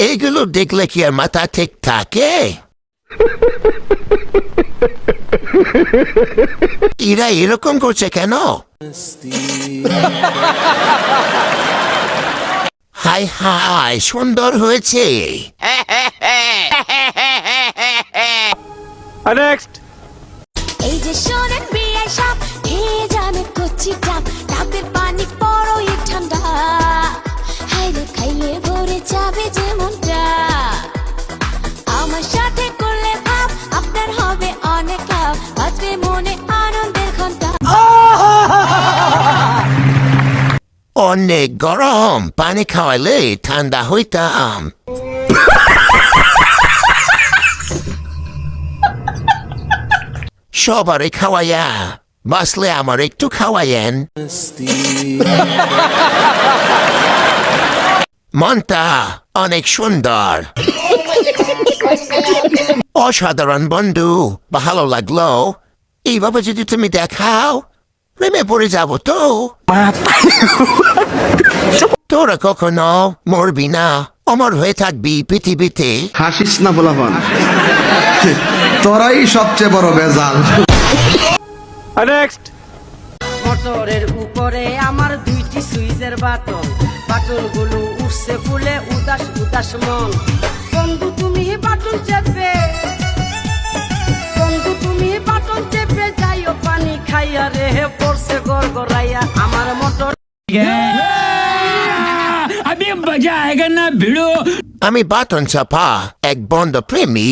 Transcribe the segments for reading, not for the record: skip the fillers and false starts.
এইগুলো দেখলে কি আর মাথা ঠিক থাকে? এরা এরকম করছে কেন? হাই হাই, সুন্দর হয়েছে। নেক্সট। এই যে শোনেন বিয়াই সাপ, খেয়ে জানে কচি ডাব, ডাবের পানি বড়ই ঠান্ডা, হাইরে খাইলে ভরে যাবে যেমনটা। আমার সাথে করলে ভাব, আপনার হবে অনেক লাভ, বাজবে মনে আনন্দের ঘন্টা। অনেক গরম, পানি খাওয়ালে ঠান্ডা হইতাম। সবারই খাওয়াইয়া, বাসলে আমার একটু খাওয়াইয়েন। মনটা অনেক সুন্দর। অসাধারণ বন্ধু, ভালো লাগলো। এইভাবে যদি তুমি দেখাও, প্রেমে পড়ে যাবো তো। তোরা কখনো মরবি না, অমর হয়ে থাকবি পৃথিবীতে। হাসিস না বলাবান, তোরাই সবচেয়ে বড় বেজাল। নেক্সট। মোটরের উপরে আমার দুইটি সুইচের বাটন, বাটনগুলো উঠছে ফুলে উদাস উদাস মন। বন্ধু তুমি বাটন চেপে, বন্ধু তুমি বাটন চেপে যাইও পানি খাইয়া রে, পড়ছে গড়গড়াইয়া আমার মোটর। अभी मजा आएगा ना भिड़ो। আমি বাটন চাপা এক বন্ধ প্রেমী।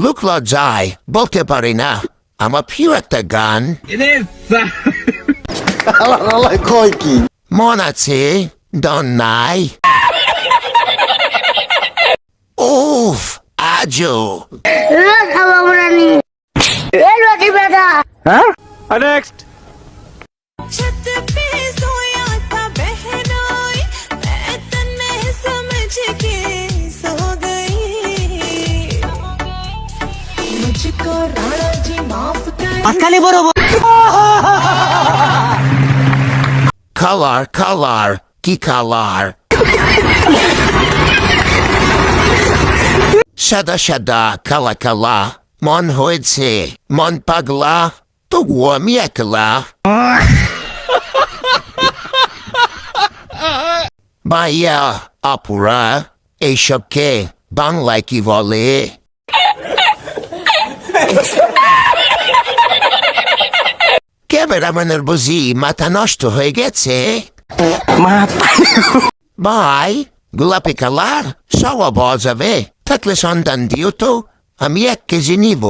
লোক লজ্জায় বলতে পারি না, আমার প্রিয় একটা গান। কয় কি মন আছে, দন নাই। উফ, আজো। নেক্সট। छत पे सोया था बहनोई, मैं तन्ने समझ के सो गई। मुझको राणा जी माफ कर। কালার কালার, কি কালার? সাদা সাদা, কালা কালা, মন হয়েছে, মন পাগলা, তবুও আমি একলা। ভাইয়া আপুরা, এইসবকে বাংলায় কি বলে? ক্যামেরাম্যানের বুঝি মাথা নষ্ট হয়ে গেছে। ভাই, গোলাপি কালার সওয়া পাওয়া যাবে? থাকলে সন্ধান দিও তো, আমি 1 কেজি নিব।